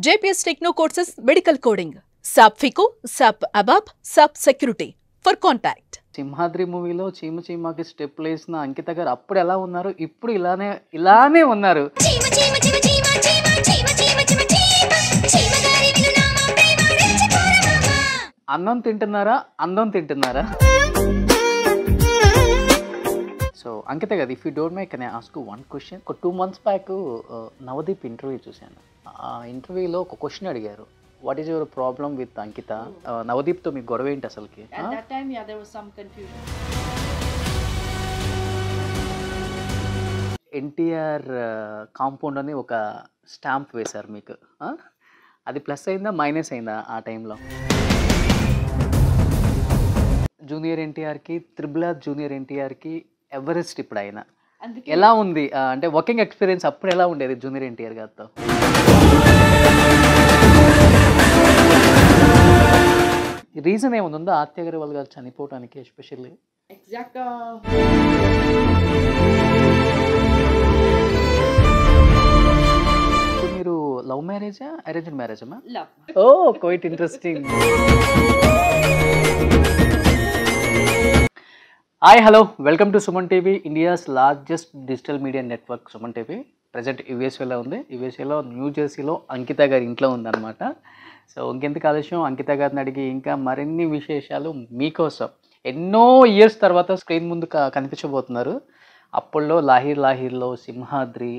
JPS Techno Courses Medical Coding, SAP FICO, SAP ABAP, SAP Security. For contact. Simhadri మూవీలో చీమ చీమకి step వేసిన అంకిత గారు అప్పుడు ఎలా ఉన్నారు, ఇప్పుడు ఇలానే ఉన్నారు. అన్నం తింటున్నారా, అందం తింటున్నారా? So Ankita garu, if you don't mind can I ask one question. ఒక 2 months బ్యాక్ నవదీప్ ఇంటర్వ్యూ చూశాను. ఆ ఇంటర్వ్యూలో ఒక క్వశ్చన్ అడిగారు, what is your problem with Ankita? నవదీప్తో మీకు గొడవ ఏంటి అసలుకి? At that time, yeah, there was some confusion. NTR compound అని ఒక స్టాంప్ వేశారు మీకు. అది ప్లస్ అయిందా, మైనస్ అయిందా ఆ టైంలో? జూనియర్ ఎన్టీఆర్కి, త్రిబుల్ ఆర్ జూనియర్ ఎన్టీఆర్కి ఎవరెస్ట్ ఇప్పుడు ఆయన ఎలా ఉంది? అంటే వర్కింగ్ ఎక్స్పీరియన్స్ అప్పుడు ఎలా ఉండేది జూనియర్ ఎన్టీఆర్ గారితో? రీజన్ ఏముందో ఆత్య అగర్వాల్ గారు చనిపోవడానికి ఎస్పెషల్లీ? Exact. మీరు లవ్ మ్యారేజా, అరేంజ్డ్ మ్యారేజ్ అమ్మా? Love. ఓ, quite interesting. Hi, hello, welcome to Suman TV, India's largest digital media network. Suman TV present యుఎస్ఏలో ఉంది. యుఎస్ఏలో న్యూ జెర్సీలో అంకిత గారి ఇంట్లో ఉందన్నమాట. సో ఇంకెందుకు ఆలస్యం, అంకిత గారిని అడిగి ఇంకా మరిన్ని విశేషాలు మీకోసం. ఎన్నో ఇయర్స్ తర్వాత స్క్రీన్ ముందు కనిపించబోతున్నారు. అప్పుల్లో లాహిర్లో సింహాద్రి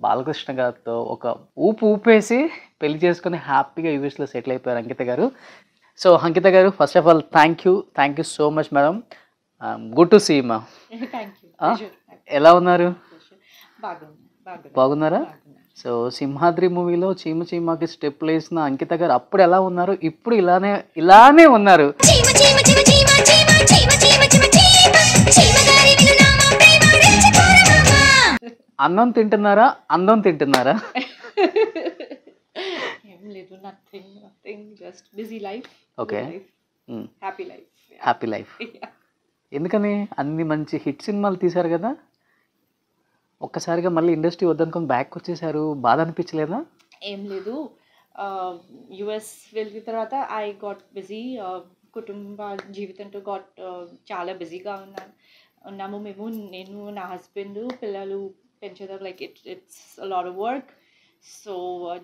బాలకృష్ణ గారితో ఒక ఊపేసి పెళ్లి చేసుకుని హ్యాపీగా యూఎస్లో సెటిల్ అయిపోయారు అంకిత గారు. So Ankita garu, first of all thank you so much madam. Good to see ma'am. Thank you. ఎలా ఉన్నారు? బాగున్నారా? సో సింహాద్రి మూవీలో చీమ చీమకి స్టెప్ వేసిన అంకిత గారు అప్పుడు ఎలా ఉన్నారు, ఇప్పుడు ఇలానే ఉన్నారు. అన్నం తింటున్నారా, అందం తింటున్నారా? ఏం లేదు, nothing, just busy life. Okay. Happy life. Happy life. ఎందుకని? అన్ని మంచి హిట్ సినిమాలు తీశారు కదా, ఒక్కసారిగా మళ్ళీ ఇండస్ట్రీ వద్దనుకొని బ్యాక్ వచ్చేసారు. బాధ అనిపించలేదా? ఏం లేదు, యుఎస్ వెళ్ళిన తర్వాత ఐ గాట్ బిజీ. కుటుంబ జీవితంతో చాలా బిజీగా ఉన్నాము మేము. నేను, నా హస్బెండ్, పిల్లలు పెంచేదాం. Like it's lot of work. So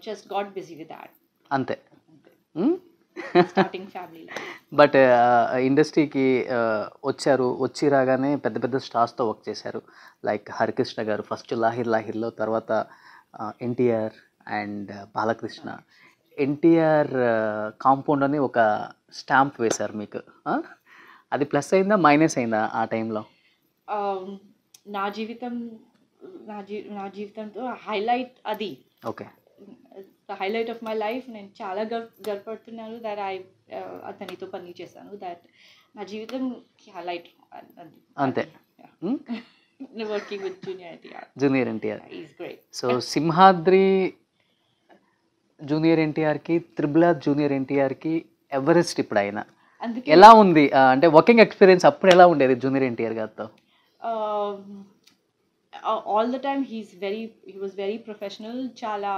just got busy with that. అంతే. Starting family life. బట్ ఇండస్ట్రీకి వచ్చి రాగానే పెద్ద పెద్ద స్టార్స్తో వర్క్ చేశారు. లైక్ హరికృష్ణ గారు ఫస్ట్ లాహిర్లో, తర్వాత ఎన్టీఆర్ అండ్ బాలకృష్ణ. ఎన్టీఆర్ కాంపౌండ్ అని ఒక స్టాంప్ వేశారు మీకు. అది ప్లస్ అయిందా, మైనస్ అయిందా ఆ టైంలో? నా జీవితంతో హైలైట్ అది. Okay. The highlight of my life. నేను చాలా గర్వపడుతున్నాను దట్ అతనితో పని చేశాను. దట్ నా జీవితం హైలైట్ అంతే. Working with junior NTR is great. So Simhadri junior ఎన్టీఆర్కి, త్రిబుల్ ఆర్ జూనియర్ ఎన్టీఆర్కి ఎవరెస్ట్ ఇప్పుడు ఆయన ఎలా ఉంది? అంటే వర్కింగ్ ఎక్స్పీరియన్స్ అప్పుడు ఎలా ఉండేది జూనియర్ ఎన్టీఆర్ గారితో? all the time he was very professional, chala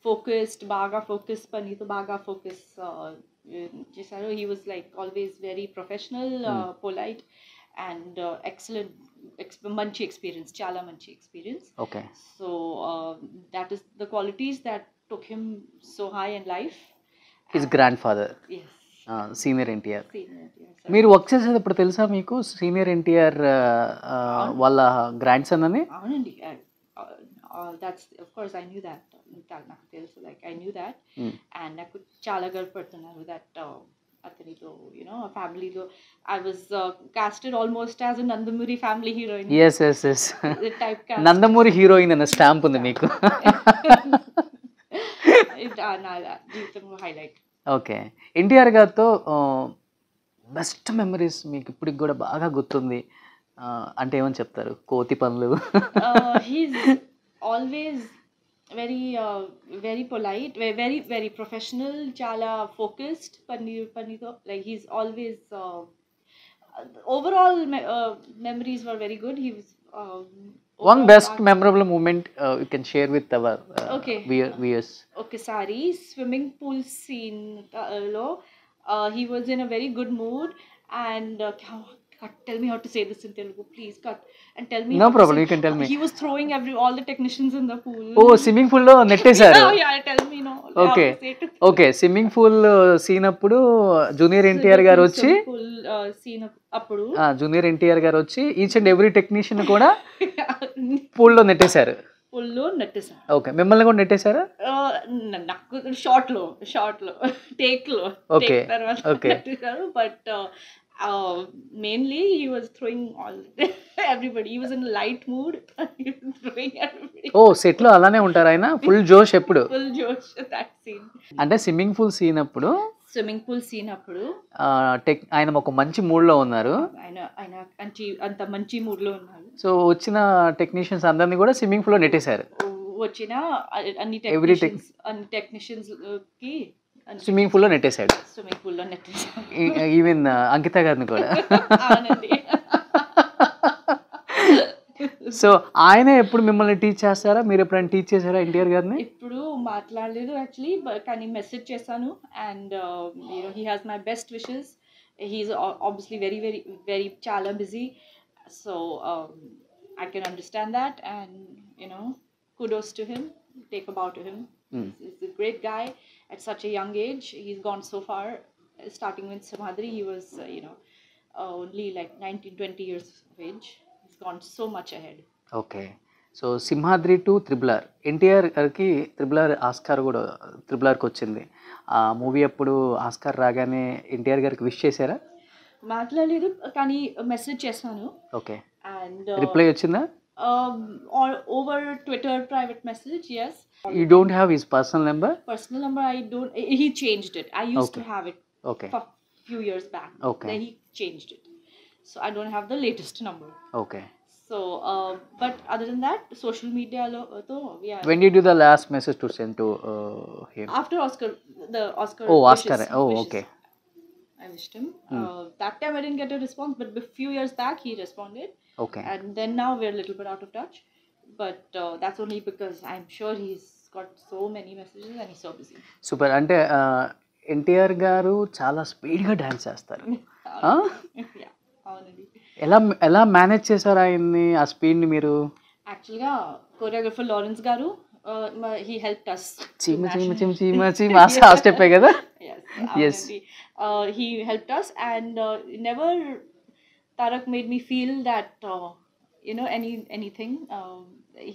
focused, baga focus panito baga focus chesaru. He was like always very professional, polite and excellent, manchi experience, chala manchi experience. Okay. So that is the qualities that took him so high in life. His grandfather. Yes. Senior NTR. మీరు work చేసేటప్పుడు తెలుసా మీకు senior NTR వాళ్ళ grand son అని? అవునండి. That's of course I knew that. నాకు తెలుసు, like I knew that. And నాకు చాలా గర్వపడుతున్నాను దట్ అతనితో ఫ్యామిలీలో I was casted almost as a Nandamuri family heroine. Yes typecast. Nandamuri heroine అనే స్టాంప్ ఉంది మీకు. నా జీవితం హైలైట్. ఓకే. ఎన్టీఆర్ గారితో బెస్ట్ మెమరీస్ మీకు ఇప్పటికి కూడా బాగా గుర్తుంది అంటే ఏమని చెప్తారు? కోతి పనులు. He's always very polite, very professional, చాలా ఫోకస్డ్ పనితో. Like he's always overall memories were very good. He was One best memorable moment you can share with our Okay. viewers. ఒకసారి స్విమ్మింగ్ పూల్ సీన్ లో he was in a very good mood and tell me how to say this in Telugu, please cut and tell me No how to problem, say- you can tell me. He was throwing all the technicians in the pool. Oh swimming pool లో నెట్టేశారు. Oh, yeah, tell me no. Okay okay swimming pool scene అప్పుడు junior NTR garu వచ్చి scene అప్పుడు junior NTR garu వచ్చి each and every technician కూడా pool లో నెట్టేశారు. పుల్లో నెట్టేసాను. Okay మిమ్మల్ని కూడా నెట్టేశారా? నాకు షార్ట్ లో టేక్ లో Okay. తర్వాత Okay. నెట్టేశారు. But mainly he was throwing all everybody. He was in a light mood. He was throwing everybody. Oh set లో అలానే ఉంటారు ఆయన, ఫుల్ జోష్ ఎప్పుడు. Full Josh that scene. అంటే స్విమ్మింగ్ పూల్ సీన్ అప్పుడు స్విమ్మింగ్ పూల్ సీన్ అప్పుడు ఆయన ఒక మంచి మూడ్ లో ఉన్నారు. ఆయన అంత మంచి మూడ్ లో ఉన్నారు. సో వచ్చిన టెక్నీషియన్స్ అందరినీ కూడా స్విమ్మింగ్ పూల్ లో నెట్టేశారు. వచ్చిన అన్ని Every టెక్నీషియన్స్ కి స్విమ్మింగ్ పూల్ లో నెట్టేశాడు. స్విమ్మింగ్ పూల్ లో నెట్టేసారు. ఈవెన్ అంకిత గారిని కూడా. అవునండి. సో ఆయన ఎప్పుడు మిమ్మల్ని టీచ్ చేస్తారా? మీరు ఎప్పుడైనా టీచ్ చేశారా ఎన్టీఆర్ గారిని? ఇప్పుడు మాట్లాడలేదు యాక్చువల్లీ, కానీ మెసేజ్ చేశాను. And he has my best wishes. He's obviously very very very చాలా busy. So I can understand that and kudos to him. Take a bow to him. He's a great guy at such a young age. He's gone so far. Starting with Simhadri, he was only like 19-20 years of age. He's gone so much ahead. Okay so Simhadri to triple R, NTR గారికి triple R Oscar కూడా త్రిబులర్కి వచ్చింది. ఆ movie అప్పుడు Oscar రాగానే ఎన్టీఆర్ గారికి wish చేశారా? మాట్లాడలేదు కానీ మెసేజ్ చేశాను. ఓకే అండ్ రిప్లై వచ్చిందా? or over Twitter private message, yes. You don't have his personal number? Personal number I don't. He changed it. I used to have it Okay. for few years back. Okay. Then he changed it, so I don't have the latest number. Okay. So but other than that, social media yeah. When did you do the last message to send to him? After Oscar, the Oscar. Oh, wishes, Oscar. Oh, wishes. okay. I wished him. That time I didn't get a response, but a few years back he responded. Okay. And then now we're a little bit out of touch, but that's only because I'm sure he's got so many messages and he's so busy. Super. అంటే ఎన్టీఆర్ గారు చాలా స్పీడ్గా dance చేస్తారు. Yeah, అవునండి. ఎలా manage చేశారు ఆయన్ని ఆ స్పీడ్ని మీరు? యాక్చువల్గా కొరియోగ్రఫర్ లారెన్స్ గారు he helped us. చీమ చీమ చీమ చీమ చీమ ఆ స్టెప్పే కదా? Yes. He helped us and never Tarak made me feel that anything.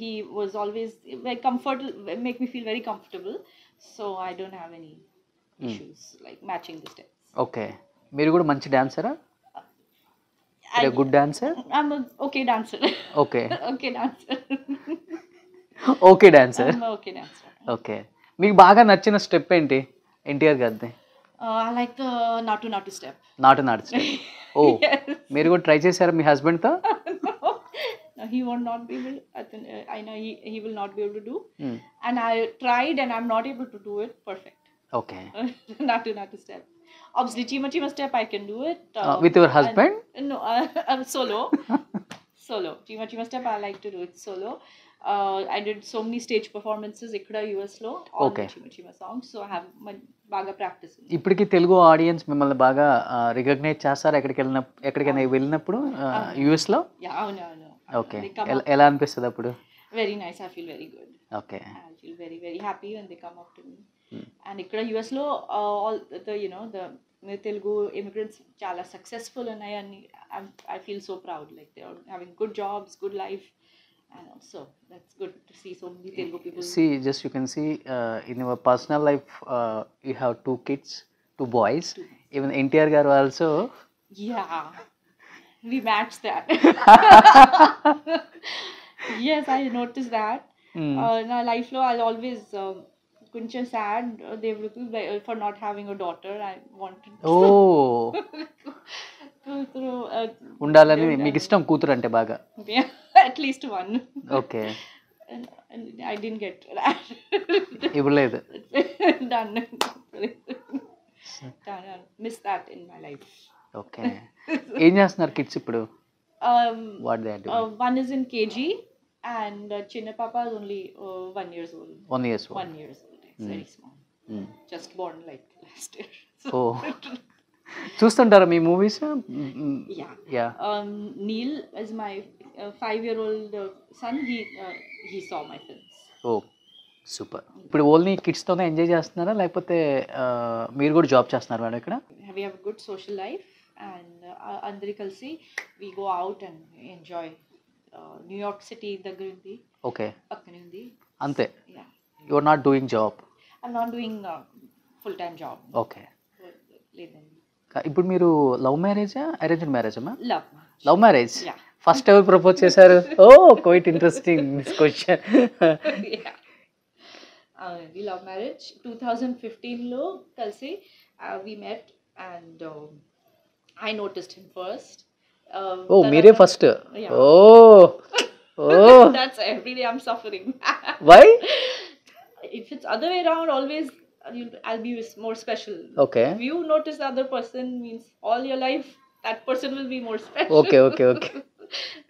He was always very make me feel very comfortable, so I don't have any issues like matching the steps. Okay మీరు కూడా మంచి డాన్సరా? Good dancer? I'm a okay dancer. Okay Okay dancer. Okay dancer. I'm a okay dancer. Okay మీకు బాగా నచ్చిన step ఏంటి ఎన్టీఆర్ గారిది? I like the natu step. నాటు స్టెప్. ఓ మీరు కూడా ట్రై చేశారా మీ హస్బెండ్తో? No, he will not be able. I know he will not be able to do. And I tried, and I'm not able to do it perfect. Okay Natu step. Obviously, chima step I can do it. With your husband? No, solo. Solo. Chima step I like to do it solo. I did so many stage performances ikkada US lo all Okay. the chima songs, so I have baga practice. ఇప్పటికీ Telugu audience మిమ్మల్ని బాగా recognise చేస్తారు ఎక్కడికైనా వెళ్ళినప్పుడు యూఎస్లో? Yeah, no. Okay ఎలా అనిపిస్తుంది అప్పుడు? Very nice. I feel very good. Okay I feel very very happy when they come up to me. And ikkada US lo all the Telugu immigrants chala successful and I feel so proud, like they are having good jobs, good life, and also that's good to see so many Telugu people. See, just you can see in your personal life you have 2 kids, 2 boys. Even NTR garu also. Yeah, we matched that. Yes, I noticed that. In our life lo I'll always కొంచెం sad for not having a daughter. I wanted ఉండాలని మీకు ఇష్టం కూతురు అంటే బాగా? At least one. Okay And I didn't get that. ఇవ్వలేదు. Done. Miss that in my life. Okay ఏం చేస్తున్నారు కిడ్స్ ఇప్పుడు? What they are doing? One is in KG and Chinna Papa is only 1 years old. 1 years old. 1 years old. It's very small. Just born like last year. ఓ చూస్తుంటారా మీ movies? Yeah. Yeah. Neil is my 5-year-old son. He saw my films. ఓ super. ఇప్పుడు only కిడ్స్తోనే enjoy చేస్తున్నారా లేకపోతే మీరు కూడా జాబ్ చేస్తున్నారు మేడం ఇక్కడ? We have a good social life and అందరి కలిసి we go out and enjoy. New York City దగ్గర ఉంది, ఓకే, పక్కనే ఉంది. అంతే. Yeah. You are not doing job? I'm not doing full-time job. ఓకే. లేదండి. ఇప్పుడు మీరు లవ్ మ్యారేజా అరేంజ్డ్ మ్యారేజా? Love marriage. Yeah. ఫస్ట్ ఎవరు ప్రపోజ్ చేశారు? Oh quite interesting this question. Yeah. We love marriage. 2015లో కలిసి we met and I noticed him first. Oh మీరే ఫస్ట్? Yeah. Oh oh That's every day I'm suffering. Why? If it's other way around, always I'll be more special. Okay If you notice the other person, means all your life that person will be more special. Okay okay okay.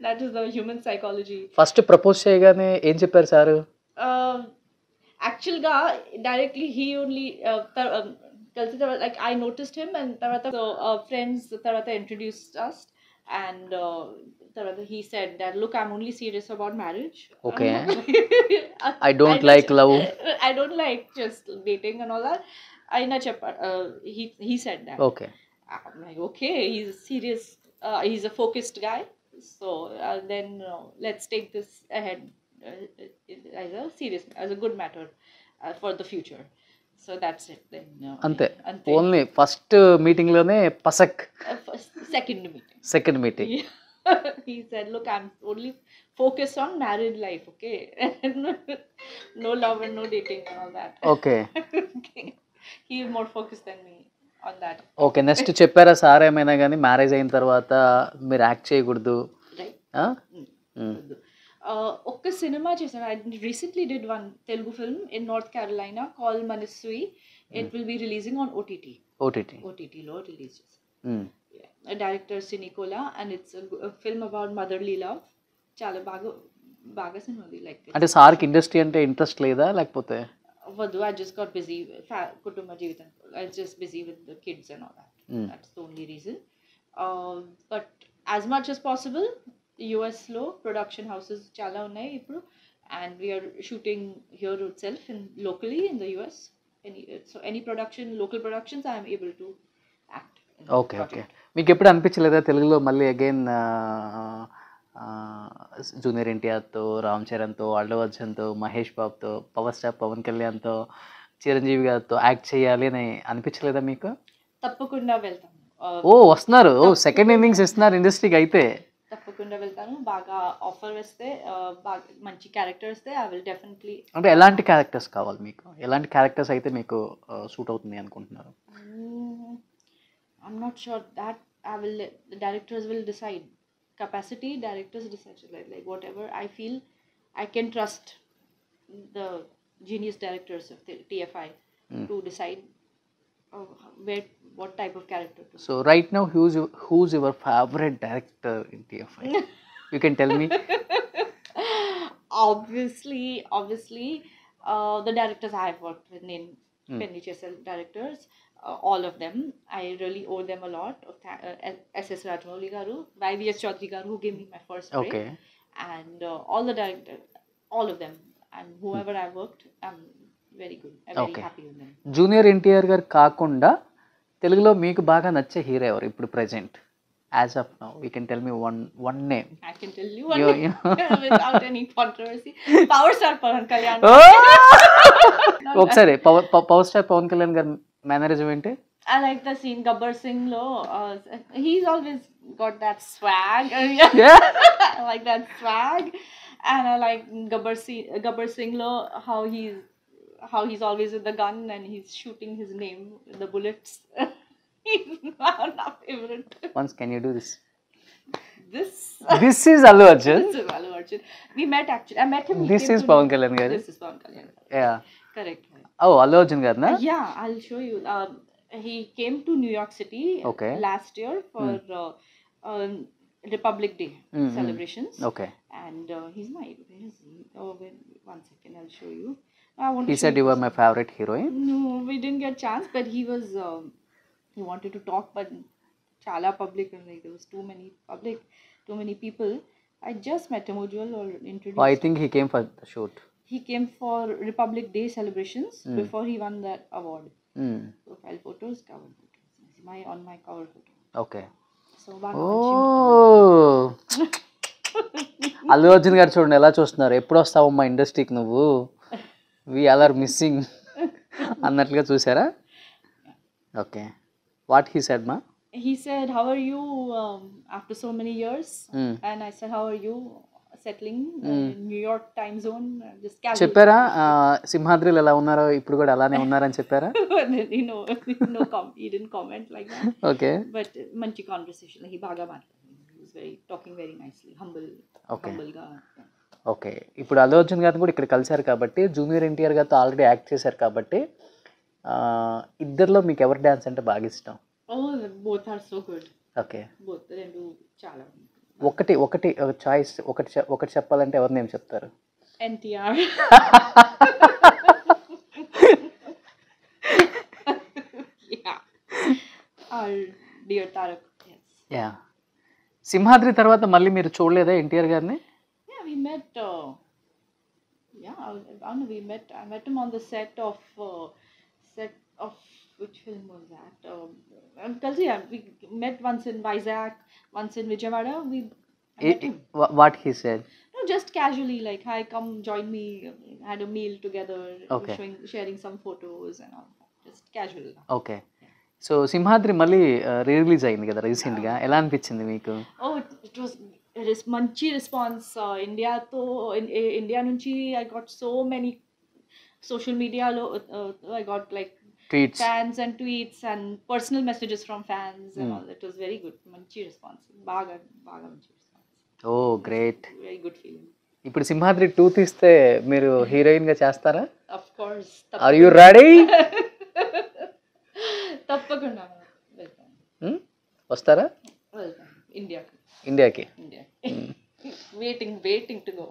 That is the human psychology. First propose చేయగానే ఏం చెప్పారు sir? Actual ga directly he only కలిసి like I noticed him and tarvata so friends tarvata introduced us and tarvata he said that look, I'm only serious about marriage. Okay. I don't like love. I don't like just dating and all that. Aina cheppa he said that. Okay. I'm like, okay, he's serious, he's a focused guy, so then let's take this ahead as a serious, as a good matter for the future. So that's it then. అంతే. Only first meeting లోనే పసక్. Second meeting. Yeah. He said, look, I'm only focused on married life, okay? No love and no dating and all that. Okay. Okay. He is more focused than me on that. Okay. Next చెప్పారా sir ఏమైనా కానీ marriage అయిన తర్వాత మీరు act చేయకూడదు? Right. ఒక్క cinema చేశాను. I recently did one Telugu film in North Carolina called Manasui. It will be releasing on OTT. OTT లో రిలీజ్ చేశాను. Director Sinicola and it's a film about motherly love. చాలా బాగా cinema ఉంది. Like అంటే సార్కి industry అంటే interest లేదా లేకపోతే? వద్దు, I just got busy కుటుంబ జీవితం. I was just busy with the kids and all that. That's the only reason. But as much as possible US లో ప్రొడక్షన్ హౌసెస్ చాలా ఉన్నాయి ఇప్పుడు and we are shooting here itself and locally in the US. So any production, local productions, I am able to act. Okay okay. మీకు ఎప్పుడు అనిపించలేదా తెలుగులో మళ్ళీ again junior ఎన్టీఆర్తో, Ram చరణ్తో, Allu అర్జున్తో, Mahesh బాబుతో, పవర్ స్టార్ పవన్ కళ్యాణ్తో, చిరంజీవి గారితో యాక్ట్ చేయాలి అని అనిపించలేదా మీకు? తప్పకుండా వెళ్తాను. ఓ వస్తున్నారు. ఓ సెకండ్ ఇన్నింగ్స్ ఇస్తున్నారు ఇండస్ట్రీకి అయితే. తప్పకుండా వెళ్తాను. బాగా ఆఫర్ వస్తే, బాగా మంచి క్యారెక్టర్ వస్తే ఐ విల్ డెఫినెట్లీ. అంటే ఎలాంటి క్యారెక్టర్స్ కావాలి మీకు? ఎలాంటి క్యారెక్టర్స్ అయితే మీకు సూట్ అవుతుంది అనుకుంటున్నారు? I'm not sure that the directors will decide. Capacity, directors decide. Like whatever I feel, I can trust the genius directors of the TFI to decide what type of character to. So right now, who's your favorite director in TFI? You can tell me. Obviously, the directors I have worked with in Penny Chesel directors. All of them, I really owe them a lot. SS Rajamouli garu, YVS Chaudhary garu, who gave me my first break. Okay. And all the directors, all of them, and whoever I worked, I'm very good. I'm very happy with them. Junior NTR గారు కాకుండా తెలుగులో మీకు బాగా నచ్చే hero ఎవరు ఇప్పుడు present? As of now, you can tell me one name. I can tell you one name without any controversy. Power star Pawan Kalyan. ఒకసారి power star Pawan Kalyan గారు మేనరిజం ఏంటి? I like the scene Gabbar Singh lo. He's always got that swag. Yeah. I like that swag, and I like Gabbar Singh lo, how he's always with the gun and he's shooting his name with the bullets. He's my favorite. Once can you do this? This is Allu Arjun. This is Allu Arjun. We met actually. I met him. This is Pawan Kalyan garu. This is Pawan Kalyan. Yeah. Correct. Oh, Allu Arjun garu na? Yeah, I'll show you. He came to New York City Okay. last year for Republic Day Mm, celebrations. Okay. And he's my, where is he? Oh, one second, I'll show you. I want He to show said you were my favorite heroine. No, we didn't get chance, but he was, he wanted to talk, but chala public, and like there was too many people. I just met him, Ujjwal, or introduced. Oh, I think he came for the shoot. He came for Republic Day celebrations Mm. before he won that award. Mm. Profile photos, cover photos. On my cover photo. Okay. So బాగా ఓ అల్లు అర్జున్ గారు చూడండి ఎలా చూస్తున్నారు, ఎప్పుడు వస్తావు మా ఇండస్ట్రీకి నువ్వు, వీఆర్ ఆర్ మిస్సింగ్ అన్నట్లుగా చూసారా. ఓకే, వాట్ హీ సెడ్ మా? He said, how are you after so many years? And I said, how are you settling in New York time zone? Just casual. చెప్పారా సింహాద్రిలో ఎలా ఉన్నారో ఇప్పుడు కూడా అలానే ఉన్నారని చెప్పారా? He didn't comment like that. Okay. But manchi conversation. He baga matladu. He was talking very nicely, humble. Okay. Humble ga. Okay, ఇప్పుడు అల్లు అర్జున్ గారిని కూడా ఇక్కడ కలిశారు కాబట్టి, జూనియర్ ఎన్టీఆర్ గారితో ఆల్రెడీ యాక్ట్ చేశారు కాబట్టి, ఇద్దరిలో మీకు ఎవరి డ్యాన్స్ అంటే బాగా ఇష్టం? Oh, both are so good. Okay, Both rendu chala. ఒకటి చాయిస్ ఒకటి చెప్పాలంటే ఎవరి నేమ్ చెప్తారు? NTR. Yeah. Our dear Tarak. Yes. Yeah. Simhadri తర్వాత మళ్ళీ మీరు చూడలేదా ఎన్టీఆర్ గారిని? Yeah, we met. I don't know. I met him on the set of which film was that? We met once in Vizag, once in Vijayawada. I met him. What he said? No, just casually, like, hi, come join me. Had a meal together. Okay. Sharing some photos and all that. Just casual. Okay. So Simhadri మళ్ళీ release అయింది కదా రీసెంట్గా, ఎలా అనిపించింది మీకు? Oh, it was మంచి response. India నుంచి I got so many social media I got like tweets, fans and tweets and personal messages from fans and all. It was very good. మంచి రెస్పాన్స్. బాగా మంచి రెస్పాన్స్. ఓ great. Very good feeling. ఇప్పుడు సింహాద్రి 2 తీస్తే మీరు heroine గా చేస్తారా? Of course. Are you ready? తప్పకుండా వెళ్తాను. వస్తారా ఇండియాకి? ఇండియాకి? Waiting to go.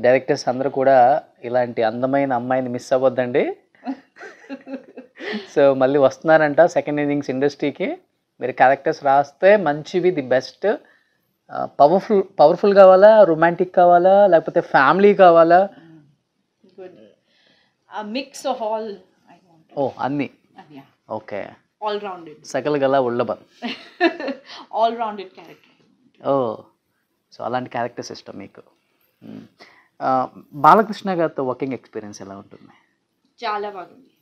డైరెక్టర్స్ అందరూ కూడా ఇలాంటి అందమైన అమ్మాయిని మిస్ అవ్వద్దండి. సో మళ్ళీ వస్తున్నారంట సెకండ్ ఇన్నింగ్స్ ఇండస్ట్రీకి. మీరు క్యారెక్టర్స్ రాస్తే మంచివి, ది బెస్ట్. పవర్ఫుల్ కావాలా, రొమాంటిక్ కావాలా, లేకపోతే ఫ్యామిలీ కావాలా? Good, mix of all I want. ఓ అన్నీ. ఓకే, ఆల్ రౌండెడ్, సకల గల ఉళ్ళబన్, ఆల్ రౌండెడ్ క్యారెక్టర్. ఓ, సో అలాంటి క్యారెక్టర్స్ ఇష్టం మీకు. బాలకృష్ణ గారితో వర్కింగ్ ఎక్స్పీరియన్స్ ఎలా ఉంటుంది? చాలా బాగుంది.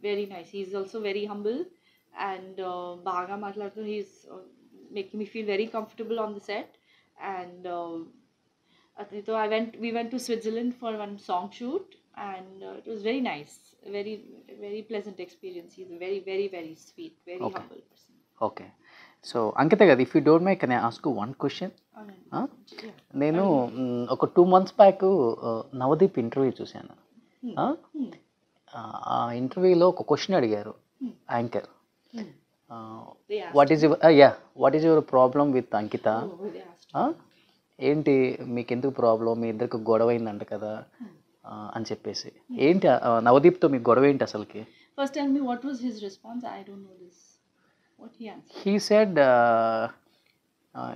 Very nice. He's also very humble and బాగా మాట్లాడుతూ he's making me feel very comfortable on the set. And అతనితో we went to Switzerland for one song shoot and it was very nice. Very pleasant experience. He's a very sweet, very humble person. Okay. So Ankita garu, if you don't mind can I ask you one question? నేను ఒక 2 months back Navdeep interview చూశాను. ఆ ఇంటర్వ్యూలో ఒక question అడిగారు anchor, what is your problem with Ankita? ఏంటి మీకు ఎందుకు ప్రాబ్లం, మీ ఇద్దరికి గొడవ అయిందంట కదా అని చెప్పేసి. ఏంటి నవదీప్తో మీకు గొడవ ఏంటి అసలుకి? First tell me what was his response. I don't know this. What he answered? He said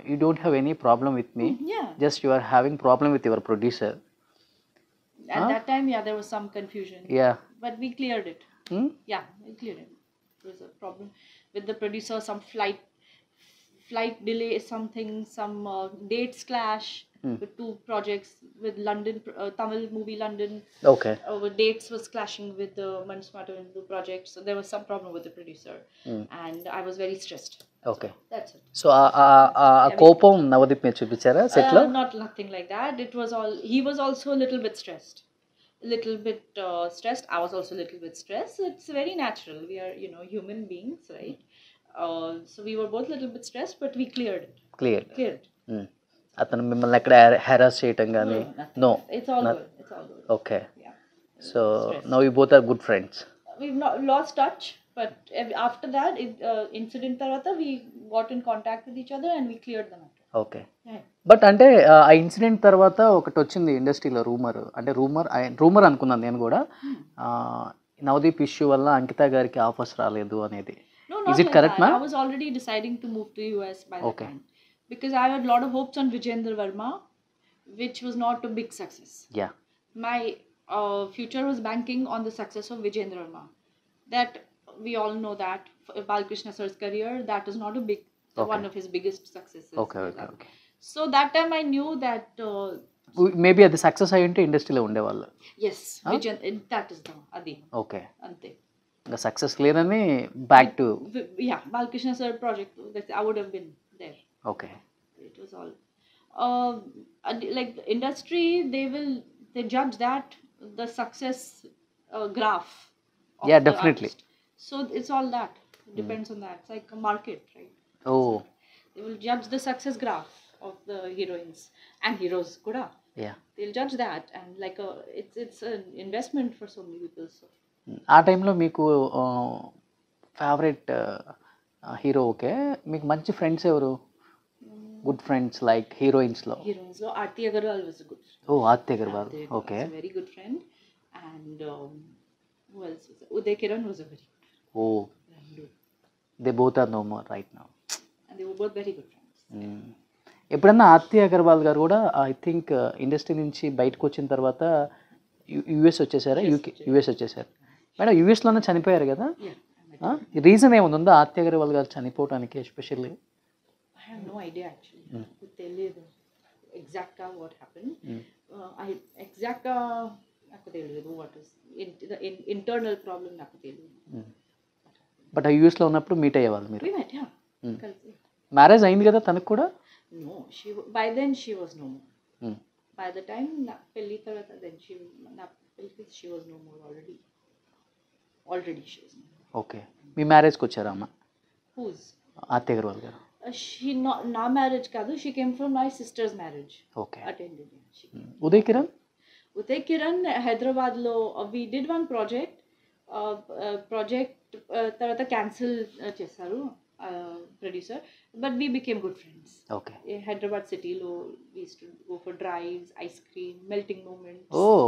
you don't have any problem with me. Yeah. Just you are having problem with your producer. At that time, there was some confusion. Yeah. But we cleared it. Yeah, we cleared it. There was a problem with the producer, some flight delay, some dates clash with 2 projects with London, Tamil movie London. Okay. Dates was clashing with the Manusmata Hindu project, so there was some problem with the producer, and I was very stressed. Okay. That's it. So కోపం నవదీప్ మీద చూపించారా set లో? Nothing like that. It was all, he was also a little bit stressed. I was also a little bit stressed. It's very natural. We are, human beings, right? So we were both a little bit stressed, but we cleared it. Cleared. అతను మిమ్మల్ని ఎక్కడ harass చేయటం కానీ? No, it's all good. Okay. Yeah. So now you both are good friends. We've not lost touch, but after that incident tarvata we got in contact with each other and we cleared the matter. Okay. Yeah. But అంటే ఆ incident తర్వాత ఒకటి వచ్చింది ఇండస్ట్రీలో అంటే rumour అనుకున్నాను నేను కూడా. నవదీప్ ఇష్యూ వల్ల అంకిత గారికి ఆఫర్స్ రాలేదు అనేది. No, Is not it like correct, that. ma'am? I was already deciding to move to US by that Okay. time because I had a lot of hopes on Vijayendra Verma, which was not a big success. Yeah. My future was banking on the success of Vijayendra Verma. That we all know that Balkrishna sir's career, that is not a big Okay. one of his biggest successes. Okay okay okay. So that time I knew that maybe అది success అయ్యి ఉంటే ఇండస్ట్రీలో ఉండేవాళ్ళు. yes, that is the adi okay. ante. ఇంకా success లేదని back to. Yeah, Balkrishna sir project, that I would have been there. Okay. It was all like the industry, they judge that the success graph of Yeah, the definitely. artist. So it's all that depends on that. It's like a market, right? Oh. They will judge the success graph of the heroines and heroes kuda. Yeah. They'll judge that, and like it's an investment for so many people. So ఆ టైంలో మీకు favourite hero okay, మీకు మంచి friends ఎవరు? Good friends like హీరోయిన్స్లో. heroines, so Aarti Agarwal was a good friend. ఓ, Aarti Agarwal. Aarti Agarwal ఓకే. was a very good friend, and who else was there? Uday Kiran was a very good oh, friend, they both are no more right now. and they were both very good friends. ఎప్పుడన్నా ఆర్తి అగర్వాల్ గారు కూడా I think industry నుంచి బయటకు వచ్చిన తర్వాత US వచ్చేసారా? US వచ్చేసారు madam. యుఎస్లోనే చనిపోయారు కదా. Yeah, I met రీజన్ ఏముంది ఉందా ఆర్తి అగర్వాల్ గారు చనిపోవడానికి especially? I have no idea actually. To tell you the exact what happened. I exact నాకు తెలియదు what is the internal problem నాకు తెలియదు. బట్ ఆ యుఎస్లో ఉన్నప్పుడు మీట్ అయ్యేవాళ్ళు మీరు. We met, yeah. కలిసి. మ్యారేజ్ అయింది కదా తనకు కూడా. No, by then she was no more. By the time na pelli tarvata then she was no more already she was no more. Okay. మీ మ్యారేజ్కి వచ్చారా అమ్మ Who's ఆర్తి అగర్వాల్ గారు? she not na marriage kadu, she came from my sister's marriage. Okay. Attended, yeah, she. Uday Kiran? Uday Kiran Hyderabad lo we did one project tarvata cancel chesaru producer, but we became good friends. Okay. Hyderabad city lo we used to go for drives, ice cream, melting moments. Oh.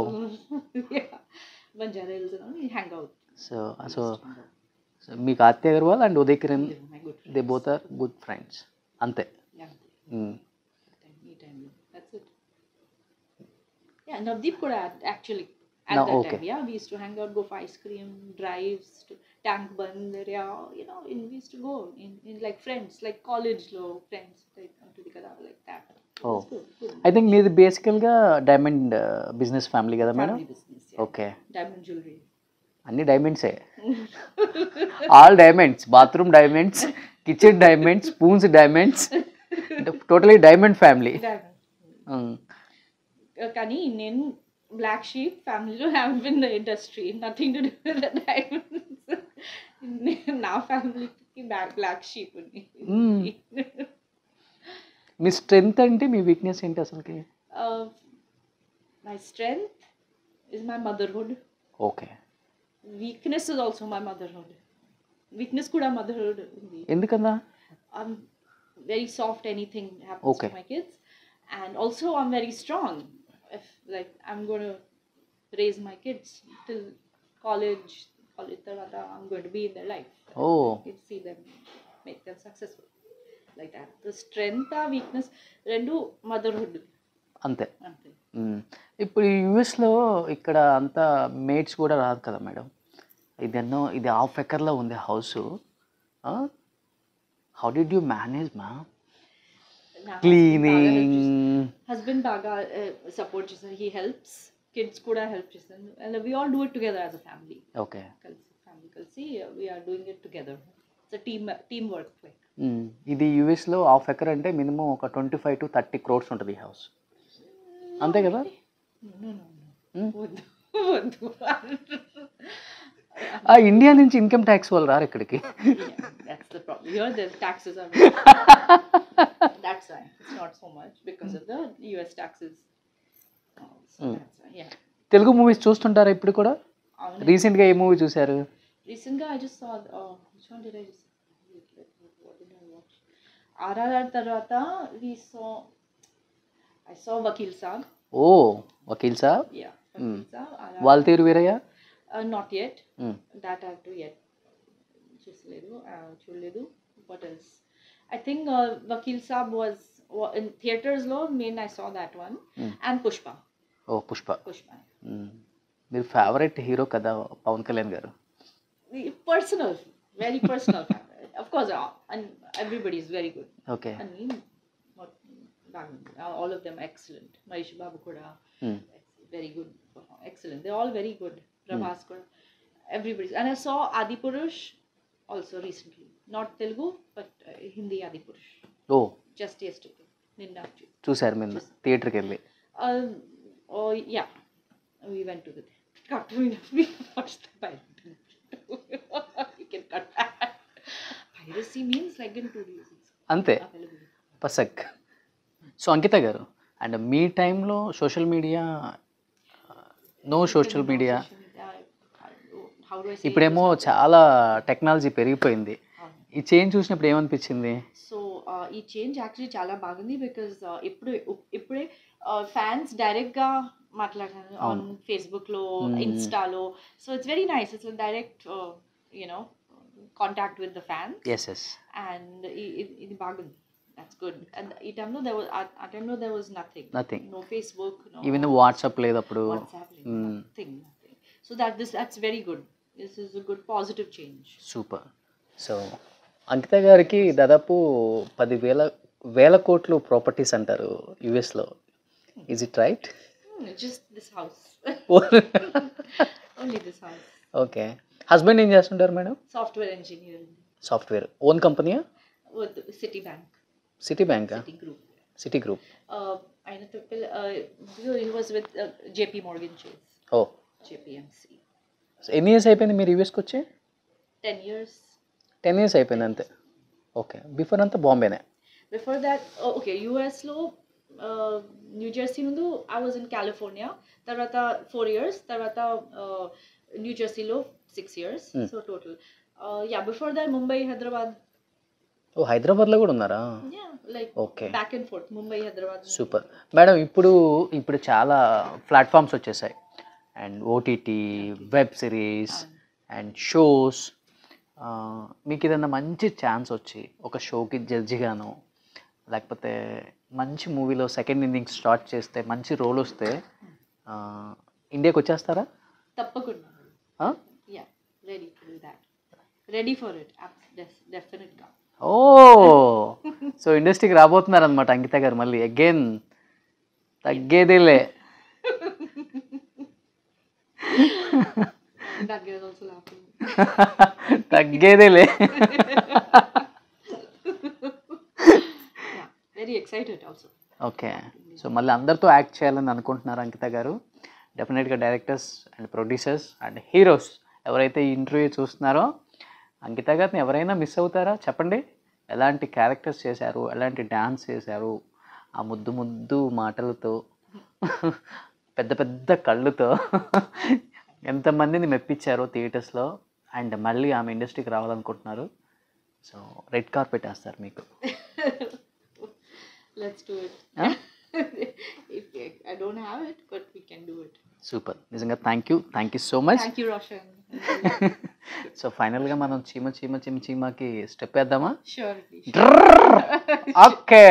Yeah, Banjara Hills, we hang out. So మీకు Aarti Agarwal and Uday Kiran They were my good friends. They both are good friends అంతే. Yeah, anytime, that's it. Yeah, Navdeep could actually at No, that okay. time. Yeah, we used to hang out, go for ice cream, drives to Tank Band area. You know, we used to go in like friends, like college lo friends, like to the kada like that. It was good. I think మీది బేసికల్గా diamond business family కదా madam? Family business. Yeah. Okay. Diamond jewelry. అన్ని డైమండ్సే. All diamonds, bathroom diamonds, kitchen diamonds, spoons diamonds, totally diamond family. Diamond. కానీ నేను black sheep ఫ్యామిలీలో have been the industry, nothing to do with the diamonds. నా ఫ్యామిలీకి black sheep ఉంది. మీ strength ఏంటి, మీ weakness ఏంటి అసలుకి? My strength is my motherhood. Okay. Weakness is also my motherhood. Weakness కూడా మదర్హుడ్ ఉంది. ఎందుకన్నా? I'm very soft, anything happens Okay. to my kids, and also I'm very strong. If like I'm going to raise my kids till college tarvata I'm going to be in their life. Oh. You see them, make them successful like that. The strength or weakness rendu motherhood అంతే. ante. ఇప్పుడు యుఎస్లో ఇక్కడ అంతా maids కూడా రాదు కదా madam? ఇది half ఎకర్లో ఉంది house. How did you manage మా క్లీనింగ్? Husband baga support చేస్తారు. He helps. Kids కూడా help చేస్తారు, and we all do it together as a family. Okay. కలిసి we are doing it together. It's a team work like. ఇది యుఎస్లో half acre అంటే minimum ఒక 25 to 30 crores ఉంటుంది ఈ హౌస్, అంతే కదా? వద్దు. ఇండియా నుంచి ఇన్కమ్ ట్యాక్స్ వాళ్ళు రారు ఇక్కడికి. That's the problem. Here the taxes are that's why it's not so much because of the US taxes. So that's why, yeah. Telugu movies చూస్తుంటారా ఇప్పుడు కూడా? రీసెంట్గా ఏ మూవీ చూసారు? Recently I just saw which one did I just what did I watch? RRR tarvata I saw Vakil Saab. Oh Vakil Saab. Yeah, Vakil Saab. RRR. Waltair Veerayya. Not yet. That I have to yet చూడలేదు. What else? I think Vakil Saab was in theaters lo main I saw that one. And Pushpa. ఓ పుష్ప. మీరు favourite hero కదా పవన్ కళ్యాణ్ గారు? Personal, very personal favorite. Of course, and everybody is very good. Okay. I mean, all of them excellent. Mahesh Babu kuda very good. Excellent. They're all very good. Prabhas kuda. Everybody. And I saw Adipurush also recently. Not Telugu, but Hindi Adipurush. Oh Just yesterday. Ninna. చూసారు మీరు థియేటర్కి వెళ్ళి? Oh yeah. We went to the we watched the pirate. You can cut that. Piracy means like in 2 days. అంతే పసక్. So Ankita గారు, and మీ టైంలో social media, no social media, How do I say? ఇప్పుడేమో చాలా టెక్నాలజీ పెరిగిపోయింది. ఈ change చూసినప్పుడు ఏమనిపించింది? సో ఈ చేంజ్ యాక్చువల్లీ చాలా బాగుంది. బికాజ్ ఇప్పుడే ఫ్యాన్స్ డైరెక్ట్గా మాట్లాడారు ఆన్ ఫేస్బుక్లో, ఇన్స్టాలో. So it's very nice. It's direct you know contact with the fans. Yes yes. And ఇది బాగుంది. That's good. And ఈ టైంలో there was nothing. No Facebook. No. Even WhatsApp లేదు అప్పుడు. WhatsApp లేదు. Nothing. So that's very good. This is a good positive change. Super. So Ankita గారికి దాదాపు 10,000 కోట్లు ప్రాపర్టీస్ అంటారు యుఎస్లో. Is it right? Just this house. Only this house. Okay. Husband ఏం చేస్తుంటారు madam? Software engineer. Software. Own కంపెనీయా? With Citibank. సిటీ బ్యాంకా? Citigroup. Citigroup. He was with JP Morgan Chase. ఓ. JPMC. ఎన్ని ఇయర్స్ అయిపోయింది మీరు యూఎస్కి వచ్చి? 10 years. 10 years అయిపోయింది అంతే. ఓకే. బిఫోర్ అంతా బాంబేనే? Before that, okay, US లో న్యూ జెర్సీ ముందు I was in California. తర్వాత 4 years. తర్వాత న్యూ జెర్సీలో 6 years. So total. Yeah, before that Mumbai, Hyderabad. ఓ హైదరాబాద్లో కూడా ఉన్నారా? Yeah, like okay. back and forth. Mumbai, Hyderabad. Super madam. ఇప్పుడు చాలా ప్లాట్ఫామ్స్ వచ్చేసాయి, and OTT, web series and shows. మీకు ఏదైనా మంచి ఛాన్స్ వచ్చి ఒక షోకి జడ్జిగాను, లేకపోతే మంచి మూవీలో సెకండ్ ఇన్నింగ్స్ స్టార్ట్ చేస్తే, మంచి రోల్ వస్తే ఇండియాకి వచ్చేస్తారా? తప్పకుండా. Yeah, ready to do that. Ready for it. Definitely. Oh, so ఇండస్ట్రీకి రాబోతున్నారు అనమాట అంకిత గారు మళ్ళీ అగైన్. తగ్గేదేలే. That girl also laughing. తగ్గేదేలే. Yeah, very excited also. Okay. So మళ్ళీ అందరితో యాక్ట్ చేయాలని అనుకుంటున్నారు అంకిత గారు. డెఫినెట్గా directors and producers and heroes ఎవరైతే ఈ ఇంటర్వ్యూ చూస్తున్నారో, అంకిత గారిని ఎవరైనా మిస్ అవుతారా చెప్పండి? ఎలాంటి క్యారెక్టర్స్ చేశారు, ఎలాంటి డ్యాన్స్ చేశారు, ఆ ముద్దు ముద్దు మాటలతో, పెద్ద పెద్ద కళ్ళుతో ఎంతమందిని మెప్పించారో థియేటర్స్లో. అండ్ మళ్ళీ ఆమె ఇండస్ట్రీకి రావాలనుకుంటున్నారు. సో రెడ్ కార్పెట్ వేస్తారు మీకు. Let's do it. If I don't have it, but we can do it. Super. నిజంగా thank you so much. Thank you, Roshan. So ఫైనల్గా మనం చీమకి స్టెప్ వేద్దామా? Sure. ఓకే.